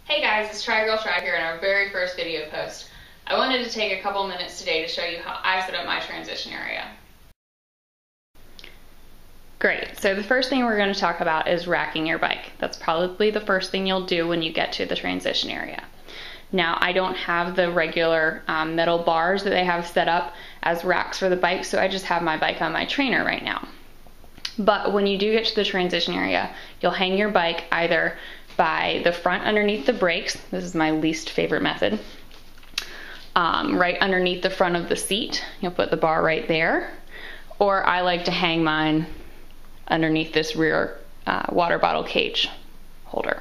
Hey guys, it's Try Girl Try here in our very first video post. I wanted to take a couple minutes today to show you how I set up my transition area. Great, so the first thing we're going to talk about is racking your bike. That's probably the first thing you'll do when you get to the transition area. Now, I don't have the regular metal bars that they have set up as racks for the bike, so I just have my bike on my trainer right now. But when you do get to the transition area, you'll hang your bike either by the front underneath the brakes. This is my least favorite method. Right underneath the front of the seat. You'll put the bar right there. Or I like to hang mine underneath this rear water bottle cage holder.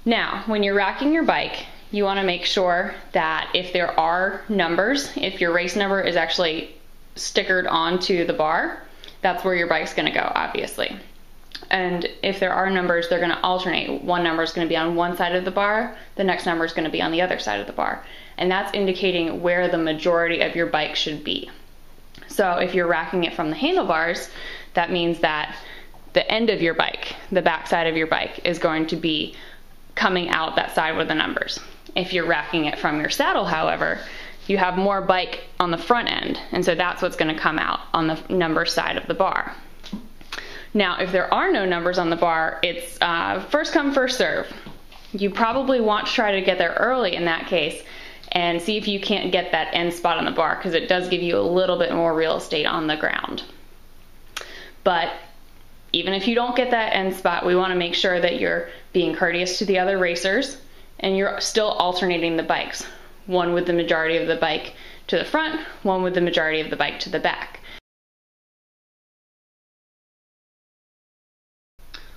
Now, when you're racking your bike, you want to make sure that if there are numbers, if your race number is actually stickered onto the bar, that's where your bike's going to go, obviously. And if there are numbers, they're going to alternate. One number is going to be on one side of the bar, the next number is going to be on the other side of the bar. And that's indicating where the majority of your bike should be. So if you're racking it from the handlebars, that means that the end of your bike, the back side of your bike, is going to be coming out that side with the numbers. If you're racking it from your saddle, however, you have more bike on the front end, and so that's what's going to come out on the number side of the bar. Now, if there are no numbers on the bar, it's first come, first serve. You probably want to try to get there early in that case and see if you can't get that end spot on the bar, because it does give you a little bit more real estate on the ground. But even if you don't get that end spot, we want to make sure that you're being courteous to the other racers and you're still alternating the bikes. One with the majority of the bike to the front, one with the majority of the bike to the back.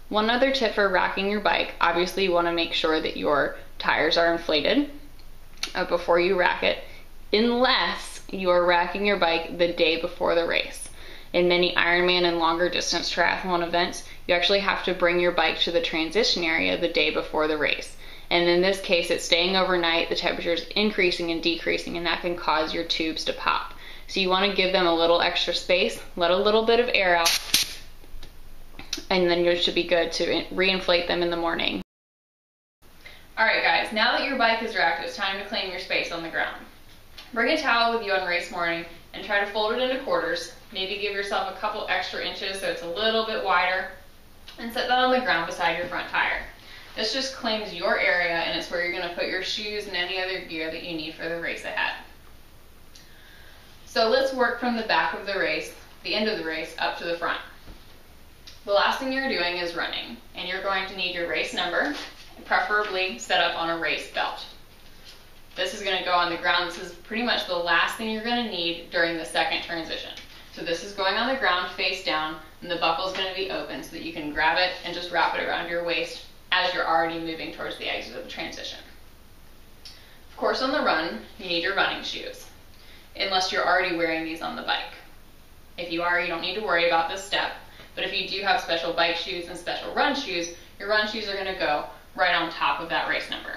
One other tip for racking your bike, obviously you want to make sure that your tires are inflated before you rack it, unless you are racking your bike the day before the race. In many Ironman and longer distance triathlon events, you actually have to bring your bike to the transition area the day before the race. And in this case, it's staying overnight, the temperature is increasing and decreasing, and that can cause your tubes to pop. So you want to give them a little extra space, let a little bit of air out, and then you should be good to reinflate them in the morning. Alright guys, now that your bike is racked, it's time to claim your space on the ground. Bring a towel with you on race morning and try to fold it into quarters. Maybe give yourself a couple extra inches so it's a little bit wider, and set that on the ground beside your front tire. This just claims your area, and it's where you're going to put your shoes and any other gear that you need for the race ahead. So let's work from the back of the race, the end of the race, up to the front. The last thing you're doing is running, and you're going to need your race number, preferably set up on a race belt. This is going to go on the ground. This is pretty much the last thing you're going to need during the second transition. So this is going on the ground face down, and the buckle is going to be open so that you can grab it and just wrap it around your waist as you're already moving towards the exit of the transition. Of course, on the run, you need your running shoes, unless you're already wearing these on the bike. If you are, you don't need to worry about this step. But if you do have special bike shoes and special run shoes, your run shoes are going to go right on top of that race number.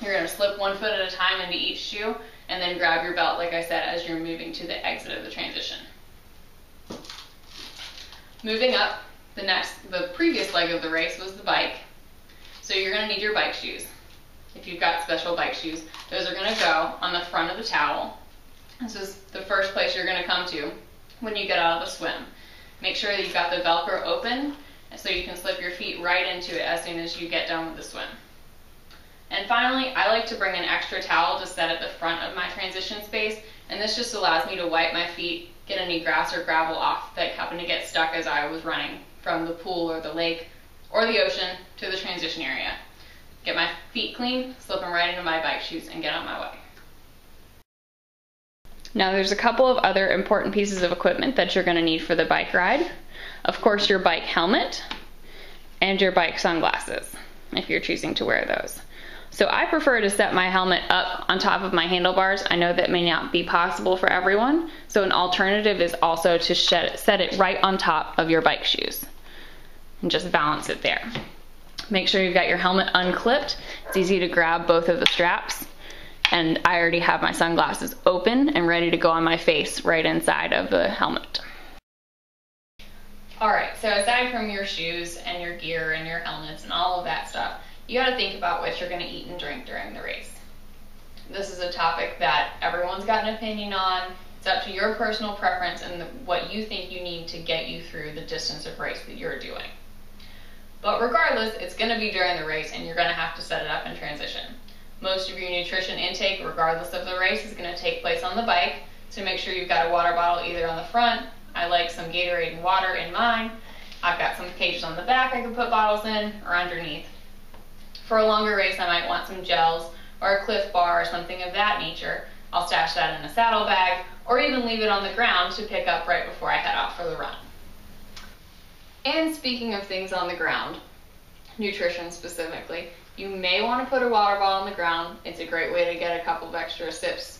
You're going to slip one foot at a time into each shoe and then grab your belt, like I said, as you're moving to the exit of the transition. Moving up, the previous leg of the race was the bike. So you're going to need your bike shoes. If you've got special bike shoes, those are going to go on the front of the towel. This is the first place you're going to come to when you get out of the swim. Make sure that you've got the Velcro open so you can slip your feet right into it as soon as you get done with the swim. And finally, I like to bring an extra towel to set at the front of my transition space, and this just allows me to wipe my feet, get any grass or gravel off that happened to get stuck as I was running from the pool or the lake or the ocean to the transition area. Get my feet clean, slip them right into my bike shoes, and get on my way. Now there's a couple of other important pieces of equipment that you're going to need for the bike ride. Of course, your bike helmet and your bike sunglasses, if you're choosing to wear those. So I prefer to set my helmet up on top of my handlebars. I know that may not be possible for everyone, so an alternative is also to set it right on top of your bike shoes and just balance it there. Make sure you've got your helmet unclipped. It's easy to grab both of the straps. And I already have my sunglasses open and ready to go on my face right inside of the helmet. Alright, so aside from your shoes and your gear and your helmets and all of that stuff, you got to think about what you're going to eat and drink during the race. This is a topic that everyone's got an opinion on. It's up to your personal preference and what you think you need to get you through the distance of race that you're doing. But regardless, it's going to be during the race and you're going to have to set it up in transition. Most of your nutrition intake, regardless of the race, is going to take place on the bike. So make sure you've got a water bottle either on the front. I like some Gatorade and water in mine. I've got some cages on the back I can put bottles in, or underneath. For a longer race, I might want some gels or a Clif Bar or something of that nature. I'll stash that in a saddlebag or even leave it on the ground to pick up right before I head off for the run. And speaking of things on the ground, nutrition specifically, you may want to put a water bottle on the ground. It's a great way to get a couple of extra sips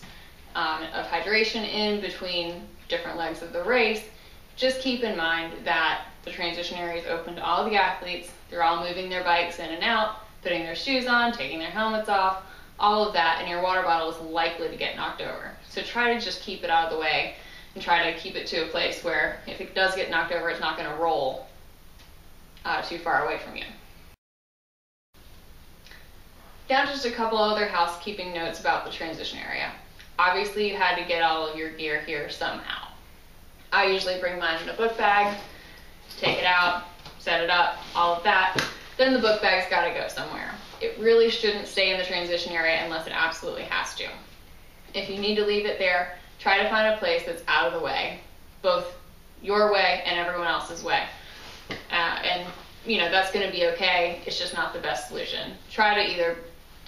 of hydration in between different legs of the race. Just keep in mind that the transition area is open to all the athletes. They're all moving their bikes in and out, putting their shoes on, taking their helmets off, all of that, and your water bottle is likely to get knocked over. So try to just keep it out of the way and try to keep it to a place where if it does get knocked over, it's not going to roll too far away from you. Now just a couple other housekeeping notes about the transition area. Obviously you had to get all of your gear here somehow. I usually bring mine in a book bag, take it out, set it up, all of that. Then the book bag's got to go somewhere. It really shouldn't stay in the transition area unless it absolutely has to. If you need to leave it there, try to find a place that's out of the way, both your way and everyone else's way. And that's going to be okay. It's just not the best solution. Try to either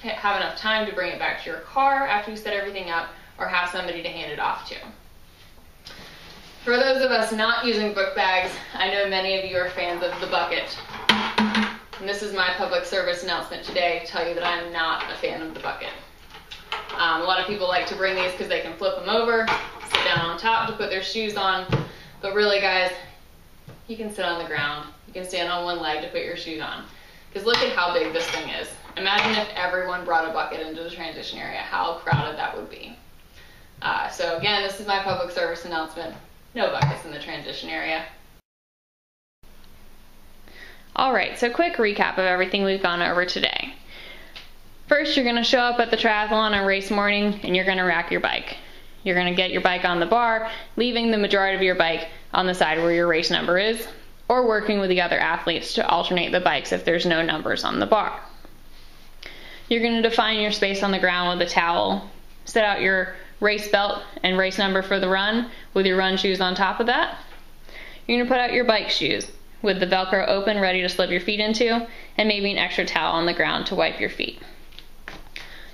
have enough time to bring it back to your car after you set everything up, or have somebody to hand it off to. For those of us not using book bags, I know many of you are fans of the bucket. And this is my public service announcement today to tell you that I'm not a fan of the bucket. A lot of people like to bring these because they can flip them over, sit down on top to put their shoes on, but really guys, you can sit on the ground. You can stand on one leg to put your shoes on. Because look at how big this thing is. Imagine if everyone brought a bucket into the transition area, how crowded that would be. So again, this is my public service announcement. No buckets in the transition area. Alright, so quick recap of everything we've gone over today. First, you're going to show up at the triathlon on race morning and you're going to rack your bike. You're going to get your bike on the bar, leaving the majority of your bike on the side where your race number is, or working with the other athletes to alternate the bikes if there's no numbers on the bar. You're going to define your space on the ground with a towel, set out your race belt and race number for the run with your run shoes on top of that. You're going to put out your bike shoes with the Velcro open ready to slip your feet into, and maybe an extra towel on the ground to wipe your feet.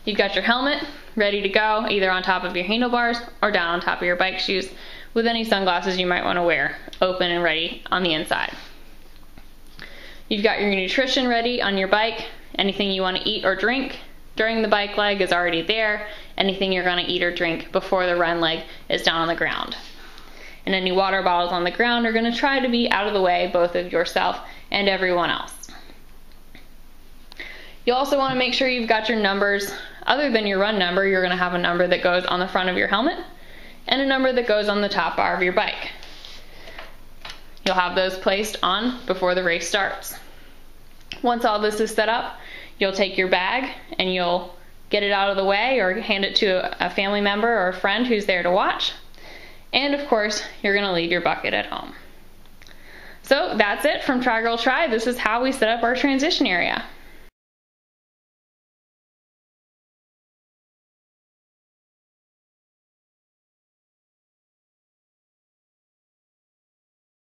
You've got your helmet ready to go, either on top of your handlebars or down on top of your bike shoes, with any sunglasses you might want to wear, open and ready on the inside. You've got your nutrition ready on your bike. Anything you want to eat or drink during the bike leg is already there. Anything you're going to eat or drink before the run leg is down on the ground. And any water bottles on the ground are going to try to be out of the way, both of yourself and everyone else. You'll also want to make sure you've got your numbers. Other than your run number, you're going to have a number that goes on the front of your helmet and a number that goes on the top bar of your bike. You'll have those placed on before the race starts. Once all this is set up, you'll take your bag and you'll get it out of the way or hand it to a family member or a friend who's there to watch. And of course, you're going to leave your bucket at home. So that's it from Try Girl Try. This is how we set up our transition area.